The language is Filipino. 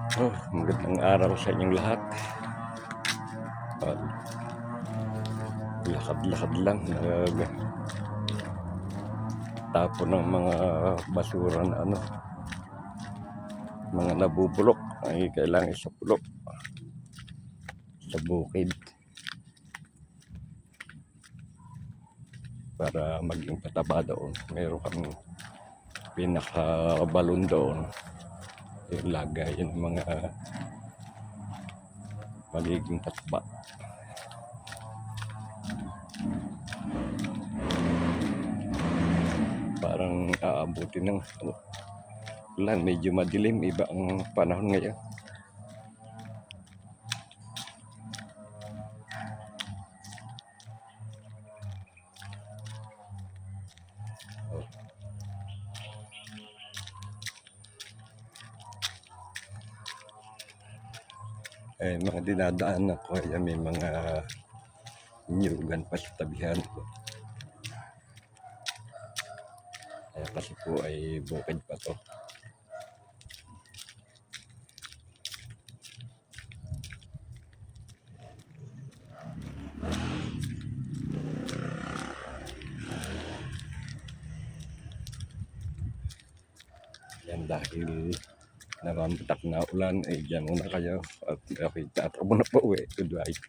Magandang araw sa inyong lahat. Lakad-lakad lang, tapon ng mga basura na mga nabubulok ay kailangan sa pulok sa bukid para maging pataba doon. Meron kang pinakabalon doon, yung lagay ng mga magiging pataba. Parang aabutin ng ulan, medyo madilim, iba ang panahon ngayon. Mga dinadaan ako ay may mga nyugan pa sa tabihan ko. Kasi po ay bukid pa to. Yan, dahil namamatak na ulan, ay dyan muna kayo at tatakbo na po uwi. Goodbye.